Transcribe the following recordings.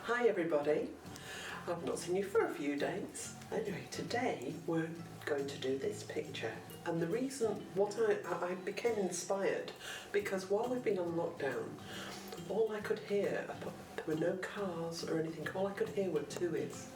Hi everybody, I've not seen you for a few days. Anyway, today we're going to do this picture, and the reason I became inspired because while we've been on lockdown, all I could hear, there were no cars or anything, all I could hear were tuis.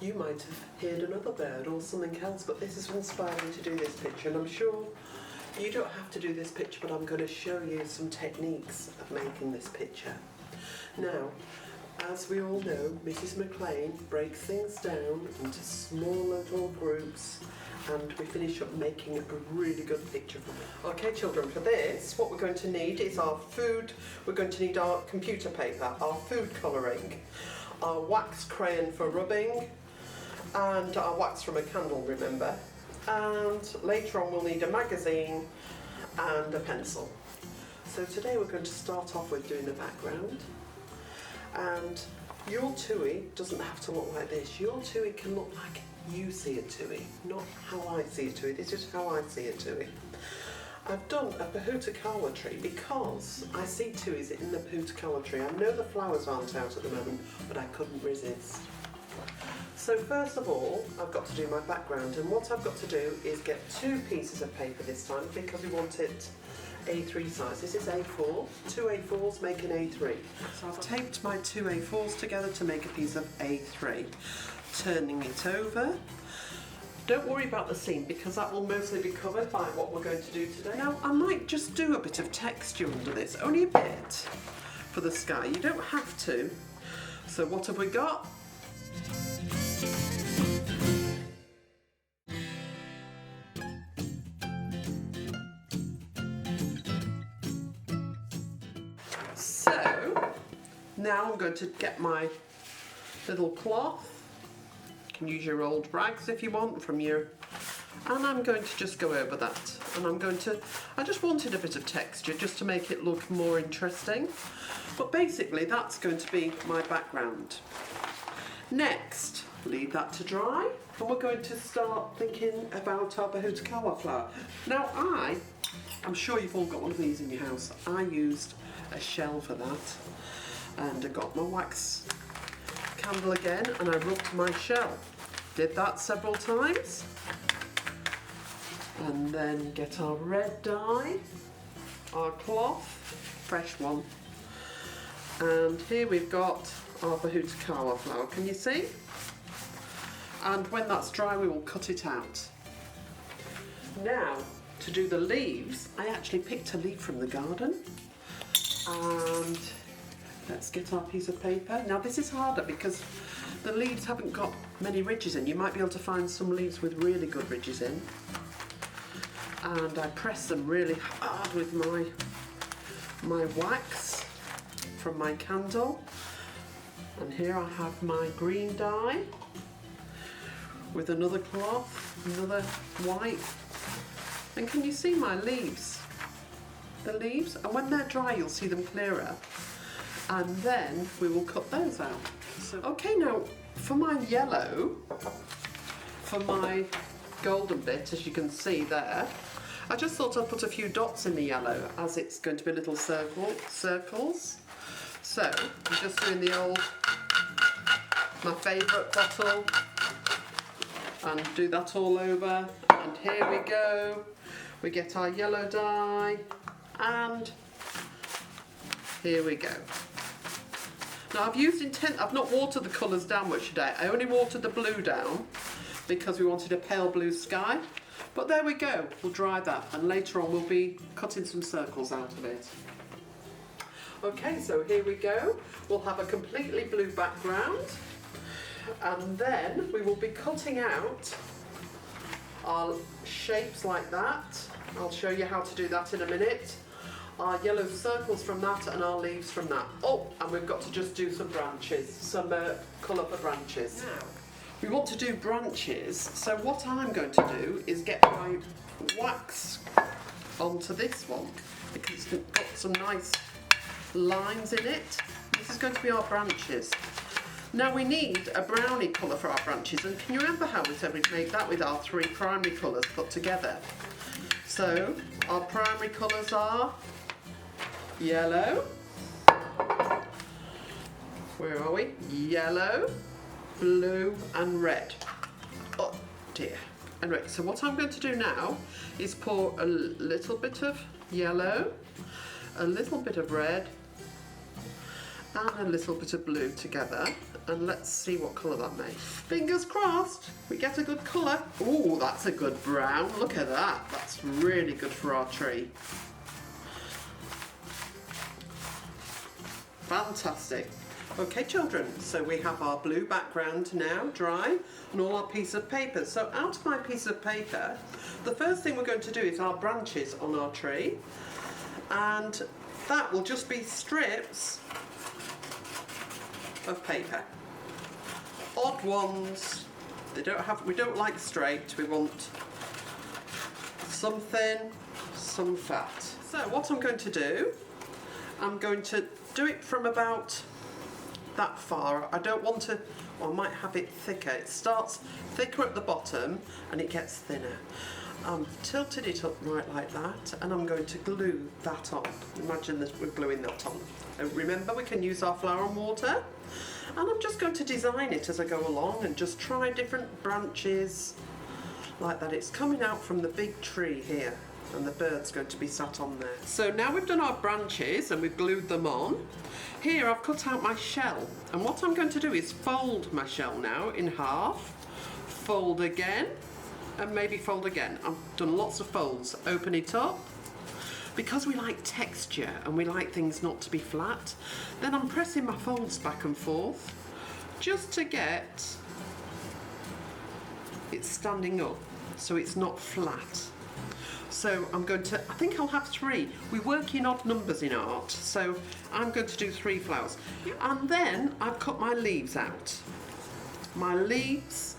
You might have heard another bird or something else, but this has inspired me to do this picture, and I'm sure you don't have to do this picture, but I'm going to show you some techniques of making this picture. Now, as we all know, Mrs. McLean breaks things down into small little groups, and we finish up making a really good picture. Okay children, for this what we're going to need is our food, we're going to need our computer paper, our food colouring, our wax crayon for rubbing, and our wax from a candle, remember, and later on we'll need a magazine and a pencil. So today we're going to start off with doing the background. And your tui doesn't have to look like this. Your tui can look like you see a tui, not how I see a tui. This is how I see a tui. I've done a Pohutucala tree because I see tuis in the Pohutucala tree. I know the flowers aren't out at the moment, but I couldn't resist. So first of all, I've got to do my background, and what I've got to do is get 2 pieces of paper this time because we want it A3 size. This is A4, 2 A4s make an A3. So I've taped my 2 A4s together to make a piece of A3. Turning it over. Don't worry about the seam because that will mostly be covered by what we're going to do today. Now I might just do a bit of texture under this, only a bit, for the sky. You don't have to. So what have we got? So, now I'm going to get my little cloth. You can use your old rags if you want from your... And I'm going to just go over that. And I just wanted a bit of texture just to make it look more interesting. But basically that's going to be my background. Next, leave that to dry. And we're going to start thinking about our Pohutucala flower. Now I'm sure you've all got one of these in your house. I used a shell for that, and I got my wax candle again and I rubbed my shell. Did that several times, and then get our red dye, our cloth, fresh one, and here we've got our Pohutucala flower. Can you see? And when that's dry we will cut it out. Now to do the leaves, I actually picked a leaf from the garden. And let's get our piece of paper. Now this is harder because the leaves haven't got many ridges in. You might be able to find some leaves with really good ridges in. And I press them really hard with my wax from my candle. And here I have my green dye with another cloth, another white. And can you see my leaves? The leaves, and when they're dry you'll see them clearer, and then we will cut those out. So, okay, now for my yellow, for my golden bit, as you can see there, I just thought I'd put a few dots in the yellow as it's going to be little circles. So I'm just doing the old, my favourite bottle, and do that all over, and here we go. We get our yellow dye, and here we go. Now I've not watered the colours down much today. I only watered the blue down because we wanted a pale blue sky. But there we go, we'll dry that, and later on we'll be cutting some circles out of it. Okay, so here we go. We'll have a completely blue background, and then we will be cutting out our shapes like that. I'll show you how to do that in a minute. Our yellow circles from that and our leaves from that. Oh, and we've got to just do some branches, some colour for branches. Now, we want to do branches, so what I'm going to do is get my wax onto this one because it's got some nice lines in it. This is going to be our branches. Now we need a brownie colour for our branches, and can you remember how we said we'd make that with our 3 primary colours put together? So our primary colours are yellow, Where are we? Yellow, blue and red. Oh dear. Anyway, so what I'm going to do now is pour a little bit of yellow, a little bit of red and a little bit of blue together, and let's see what colour that makes. Fingers crossed we get a good colour. Oh, that's a good brown. Look at that. That's really good for our tree. Fantastic. Okay children, so we have our blue background now dry and all our piece of paper. So out of my piece of paper, the first thing we're going to do is our branches on our tree, and that will just be strips of paper. Odd ones. We don't like straight, we want some thin, some fat. So what I'm going to do, I'm going to do it from about that far. I don't want to, or I might have it thicker. It starts thicker at the bottom and it gets thinner. Tilted it up right like that, and I'm going to glue that on. Imagine that we're gluing that on. Remember, we can use our flour and water, and I'm just going to design it as I go along and just try different branches like that. It's coming out from the big tree here, and the bird's going to be sat on there. So now we've done our branches and we've glued them on. Here I've cut out my shell, and what I'm going to do is fold my shell now in half, fold again, and maybe fold again. I've done lots of folds. Open it up. Because we like texture and we like things not to be flat, then I'm pressing my folds back and forth just to get it standing up so it's not flat. So I'm going to, I think I'll have 3. We work in odd numbers in art, so I'm going to do 3 flowers. And then I've cut my leaves out. My leaves,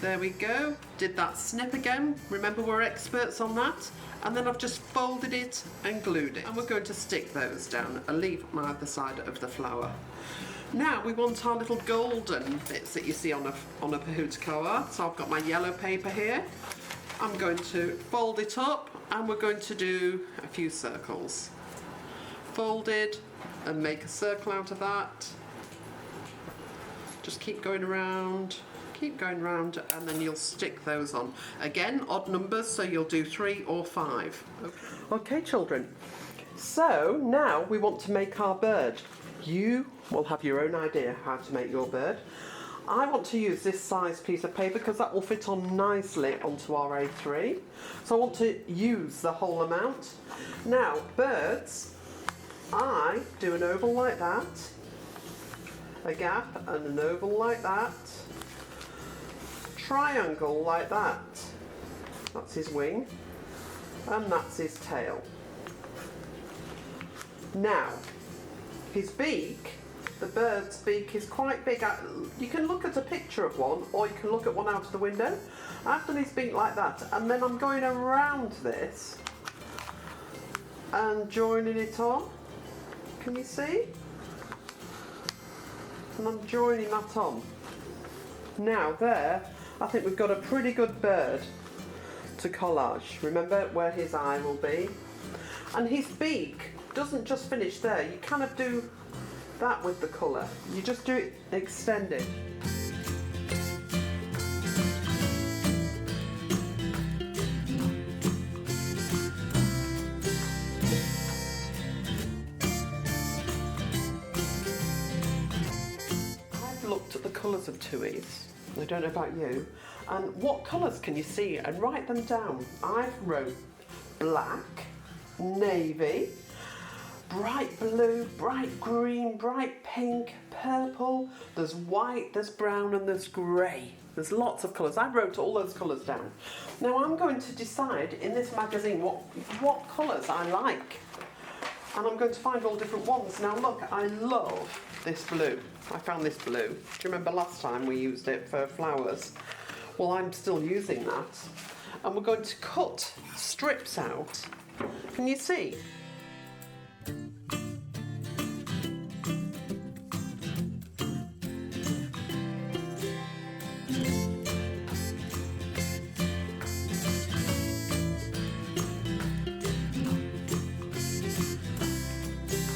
there we go. Did that snip again. Remember, we're experts on that. And then I've just folded it and glued it. And we're going to stick those down, a leaf on either side of the flower. Now we want our little golden bits that you see on a Pahuta. So I've got my yellow paper here. I'm going to fold it up and we're going to do a few circles. Folded and make a circle out of that. Just keep going around, and then you'll stick those on. Again, odd numbers, so you'll do 3 or 5. Okay children, so now we want to make our bird. You will have your own idea how to make your bird. I want to use this size piece of paper because that will fit on nicely onto our A3. So I want to use the whole amount. Now, birds, I do an oval like that, a gap and an oval like that, triangle like that. That's his wing, and that's his tail. Now, his beak, the bird's beak is quite big. You can look at a picture of one, or you can look at one out of the window. I've done his beak like that, and then I'm going around this and joining it on. Can you see? And I'm joining that on. Now there, I think we've got a pretty good bird to collage. Remember where his eye will be. And his beak doesn't just finish there. You kind of do that with the colour. You just do it extended. I've looked at the colours of tuis. I don't know about you. And what colours can you see? And write them down. I've wrote black, navy, bright blue, bright green, bright pink, purple. There's white, there's brown, and there's grey. There's lots of colours. I wrote all those colours down. Now I'm going to decide in this magazine what colours I like. And I'm going to find all different ones. Now look, I love this blue. I found this blue. Do you remember last time we used it for flowers? Well, I'm still using that. And we're going to cut strips out. Can you see?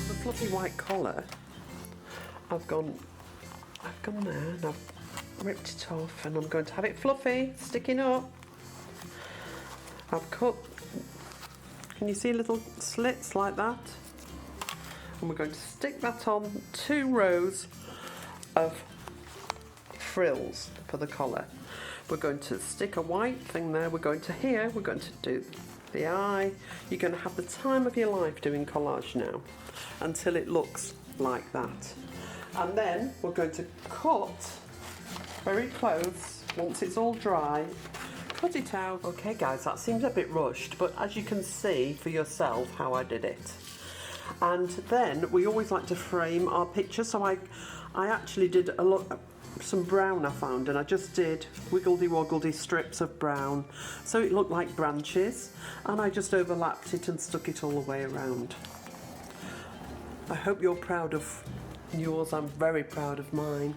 The fluffy white collar, I've gone there and I've ripped it off, and I'm going to have it fluffy, sticking up. I've cut, can you see little slits like that? And we're going to stick that on 2 rows of frills for the collar. We're going to stick a white thing there. We're going to here, we're going to do the eye. You're going to have the time of your life doing collage now until it looks like that. And then we're going to cut very close once it's all dry. Cut it out. Okay guys, that seems a bit rushed, but as you can see for yourself how I did it. And then we always like to frame our picture, so I actually did some brown I found, and I just did wiggledy-woggledy strips of brown so it looked like branches, and I just overlapped it and stuck it all the way around. I hope you're proud of yours. I'm very proud of mine.